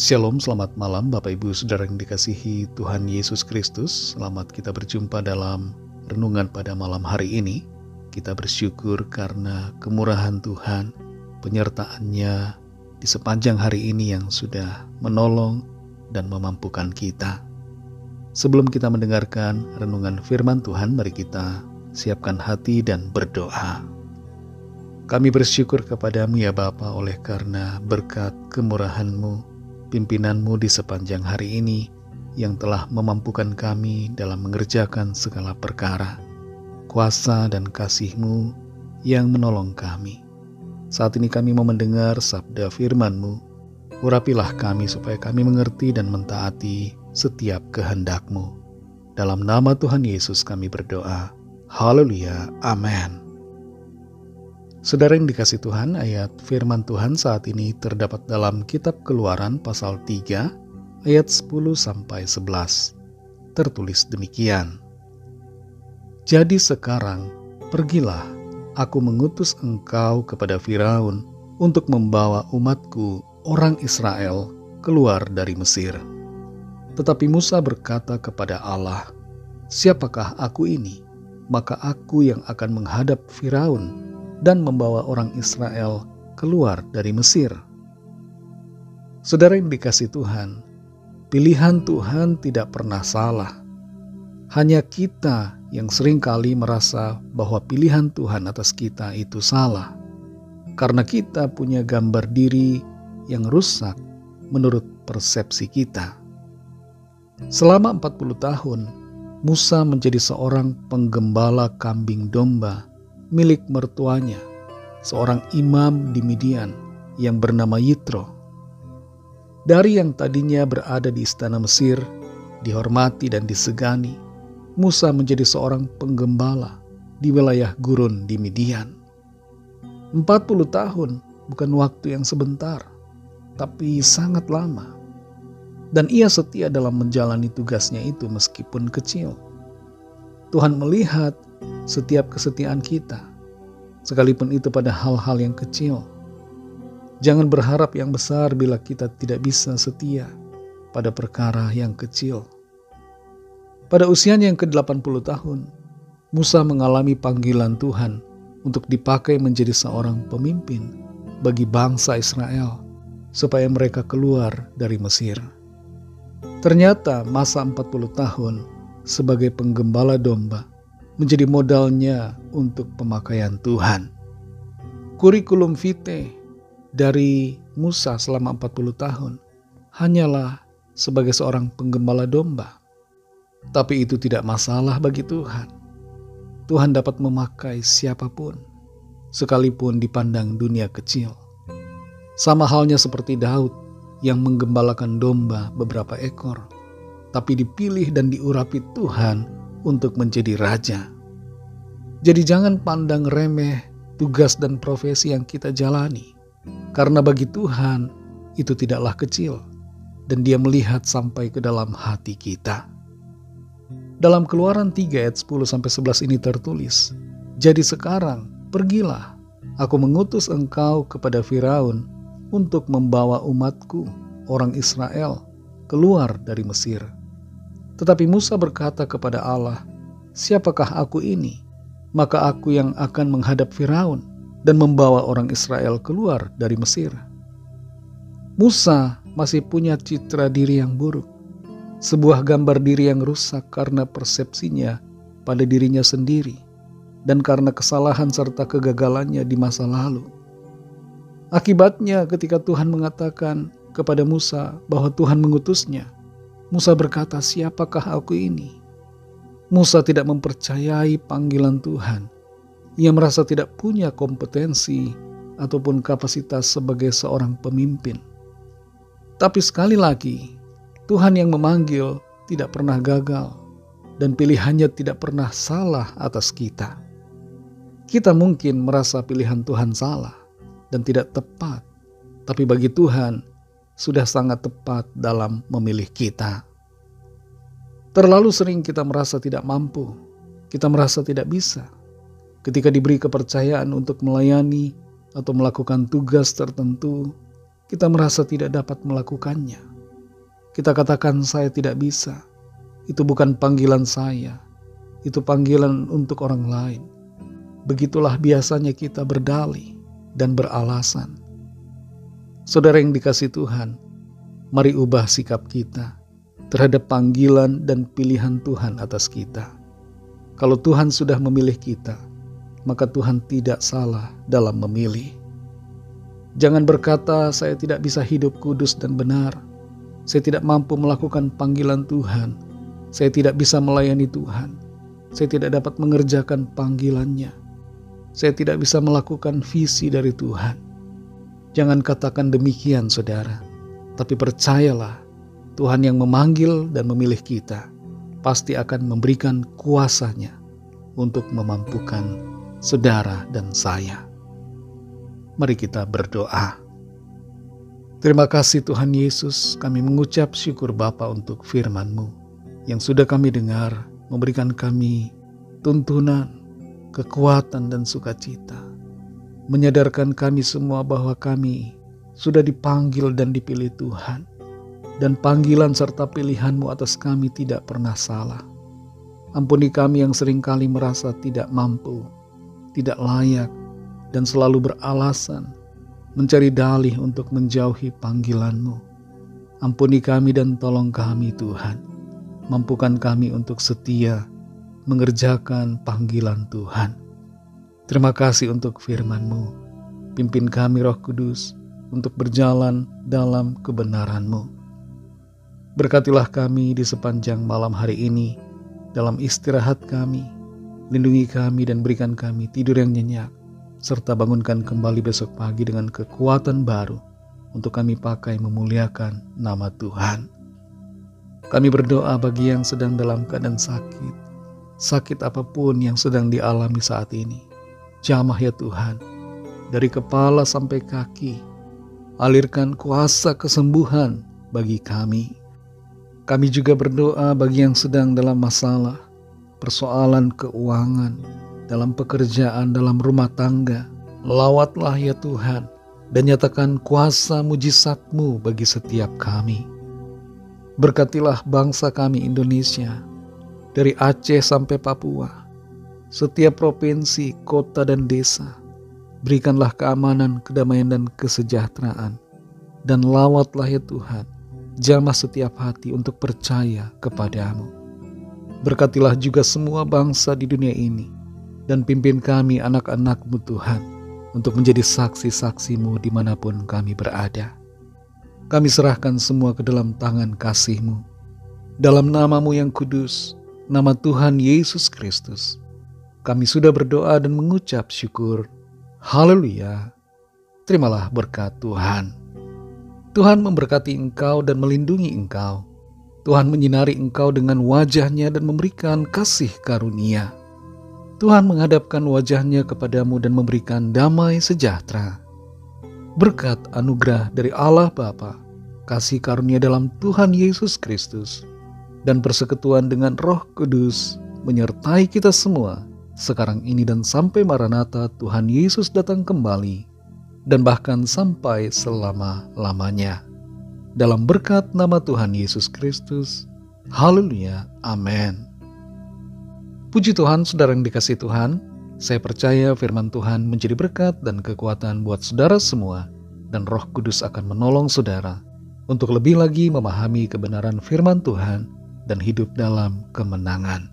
Shalom, selamat malam Bapak Ibu Saudara yang dikasihi Tuhan Yesus Kristus. Selamat kita berjumpa dalam renungan pada malam hari ini. Kita bersyukur karena kemurahan Tuhan, penyertaan-Nya di sepanjang hari ini yang sudah menolong dan memampukan kita. Sebelum kita mendengarkan renungan firman Tuhan, mari kita siapkan hati dan berdoa. Kami bersyukur kepadamu ya Bapa oleh karena berkat kemurahan-Mu, pimpinanmu di sepanjang hari ini yang telah memampukan kami dalam mengerjakan segala perkara. Kuasa dan kasih-Mu yang menolong kami. Saat ini kami mau mendengar sabda firman-Mu. Urapilah kami supaya kami mengerti dan mentaati setiap kehendak-Mu. Dalam nama Tuhan Yesus kami berdoa. Haleluya. Amin. Saudara yang dikasih Tuhan, ayat firman Tuhan saat ini terdapat dalam kitab Keluaran pasal 3 ayat 10-11. Tertulis demikian. Jadi sekarang, pergilah, aku mengutus engkau kepada Firaun untuk membawa umatku, orang Israel, keluar dari Mesir. Tetapi Musa berkata kepada Allah, siapakah aku ini? Maka aku yang akan menghadap Firaun dan membawa orang Israel keluar dari Mesir. Saudara yang dikasih Tuhan, pilihan Tuhan tidak pernah salah. Hanya kita yang seringkali merasa bahwa pilihan Tuhan atas kita itu salah. Karena kita punya gambar diri yang rusak menurut persepsi kita. Selama 40 tahun, Musa menjadi seorang penggembala kambing domba milik mertuanya, seorang imam di Midian yang bernama Yitro. Dari yang tadinya berada di istana Mesir, dihormati dan disegani, Musa menjadi seorang penggembala di wilayah gurun di Midian. 40 tahun bukan waktu yang sebentar, tapi sangat lama. Dan ia setia dalam menjalani tugasnya itu meskipun kecil. Tuhan melihat setiap kesetiaan kita, sekalipun itu pada hal-hal yang kecil. Jangan berharap yang besar bila kita tidak bisa setia pada perkara yang kecil. Pada usianya yang ke-80 tahun, Musa mengalami panggilan Tuhan untuk dipakai menjadi seorang pemimpin bagi bangsa Israel, supaya mereka keluar dari Mesir. Ternyata masa 40 tahun sebagai penggembala domba menjadi modalnya untuk pemakaian Tuhan. Kurikulum vitae dari Musa selama 40 tahun hanyalah sebagai seorang penggembala domba. Tapi itu tidak masalah bagi Tuhan. Tuhan dapat memakai siapapun, sekalipun dipandang dunia kecil. Sama halnya seperti Daud yang menggembalakan domba beberapa ekor, tapi dipilih dan diurapi Tuhan untuk menjadi raja. Jadi jangan pandang remeh tugas dan profesi yang kita jalani, karena bagi Tuhan itu tidaklah kecil, dan Dia melihat sampai ke dalam hati kita. Dalam Keluaran 3 ayat 10-11 ini tertulis, jadi sekarang pergilah, aku mengutus engkau kepada Firaun untuk membawa umatku, orang Israel, keluar dari Mesir. Tetapi Musa berkata kepada Allah, siapakah aku ini? Maka aku yang akan menghadap Firaun dan membawa orang Israel keluar dari Mesir. Musa masih punya citra diri yang buruk, sebuah gambar diri yang rusak karena persepsinya pada dirinya sendiri dan karena kesalahan serta kegagalannya di masa lalu. Akibatnya ketika Tuhan mengatakan kepada Musa bahwa Tuhan mengutusnya, Musa berkata, siapakah aku ini? Musa tidak mempercayai panggilan Tuhan. Ia merasa tidak punya kompetensi ataupun kapasitas sebagai seorang pemimpin. Tapi sekali lagi, Tuhan yang memanggil tidak pernah gagal dan pilihannya tidak pernah salah atas kita. Kita mungkin merasa pilihan Tuhan salah dan tidak tepat, tapi bagi Tuhan sudah sangat tepat dalam memilih kita. Terlalu sering kita merasa tidak mampu, kita merasa tidak bisa. Ketika diberi kepercayaan untuk melayani atau melakukan tugas tertentu, kita merasa tidak dapat melakukannya. kita katakan saya tidak bisa. Itu bukan panggilan saya. Itu panggilan untuk orang lain. Begitulah biasanya kita berdalih dan beralasan. Saudara yang dikasihi Tuhan, mari ubah sikap kita terhadap panggilan dan pilihan Tuhan atas kita. Kalau Tuhan sudah memilih kita, maka Tuhan tidak salah dalam memilih. Jangan berkata, saya tidak bisa hidup kudus dan benar. Saya tidak mampu melakukan panggilan Tuhan. Saya tidak bisa melayani Tuhan. Saya tidak dapat mengerjakan panggilannya. Saya tidak bisa melakukan visi dari Tuhan. Jangan katakan demikian, saudara. Tapi percayalah, Tuhan yang memanggil dan memilih kita pasti akan memberikan kuasa-Nya untuk memampukan saudara dan saya. Mari kita berdoa. Terima kasih Tuhan Yesus, kami mengucap syukur Bapa untuk firman-Mu yang sudah kami dengar, memberikan kami tuntunan, kekuatan dan sukacita. Menyadarkan kami semua bahwa kami sudah dipanggil dan dipilih Tuhan. Dan panggilan serta pilihan-Mu atas kami tidak pernah salah. Ampuni kami yang seringkali merasa tidak mampu, tidak layak, dan selalu beralasan mencari dalih untuk menjauhi panggilan-Mu. Ampuni kami dan tolong kami Tuhan. Mampukan kami untuk setia mengerjakan panggilan Tuhan. Terima kasih untuk firman-Mu. Pimpin kami Roh Kudus untuk berjalan dalam kebenaran-Mu. Berkatilah kami di sepanjang malam hari ini, dalam istirahat kami. Lindungi kami dan berikan kami tidur yang nyenyak, serta bangunkan kembali besok pagi dengan kekuatan baru untuk kami pakai memuliakan nama Tuhan. Kami berdoa bagi yang sedang dalam keadaan sakit, sakit apapun yang sedang dialami saat ini. Jamah ya Tuhan, dari kepala sampai kaki, alirkan kuasa kesembuhan bagi kami. Kami juga berdoa bagi yang sedang dalam masalah, persoalan keuangan, dalam pekerjaan, dalam rumah tangga. Lawatlah ya Tuhan, dan nyatakan kuasa mujizat-Mu bagi setiap kami. Berkatilah bangsa kami Indonesia, dari Aceh sampai Papua, setiap provinsi, kota dan desa. Berikanlah keamanan, kedamaian dan kesejahteraan. Dan lawatlah ya Tuhan, jamah setiap hati untuk percaya kepadamu. Berkatilah juga semua bangsa di dunia ini, dan pimpin kami anak-anak-Mu Tuhan, untuk menjadi saksi-saksi-Mu dimanapun kami berada. Kami serahkan semua ke dalam tangan kasih-Mu. Dalam nama-Mu yang kudus, nama Tuhan Yesus Kristus, kami sudah berdoa dan mengucap syukur. Haleluya. Terimalah berkat Tuhan. Tuhan memberkati engkau dan melindungi engkau. Tuhan menyinari engkau dengan wajah-Nya dan memberikan kasih karunia. Tuhan menghadapkan wajah-Nya kepadamu dan memberikan damai sejahtera. Berkat anugerah dari Allah Bapa, kasih karunia dalam Tuhan Yesus Kristus, dan persekutuan dengan Roh Kudus menyertai kita semua sekarang ini dan sampai Maranatha Tuhan Yesus datang kembali, dan bahkan sampai selama-lamanya. Dalam berkat nama Tuhan Yesus Kristus. Haleluya. Amin. Puji Tuhan, saudara yang dikasihi Tuhan. Saya percaya firman Tuhan menjadi berkat dan kekuatan buat saudara semua. Dan Roh Kudus akan menolong saudara untuk lebih lagi memahami kebenaran firman Tuhan dan hidup dalam kemenangan.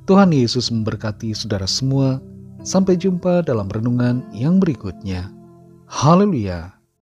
Tuhan Yesus memberkati saudara semua. Sampai jumpa dalam renungan yang berikutnya. Haleluya.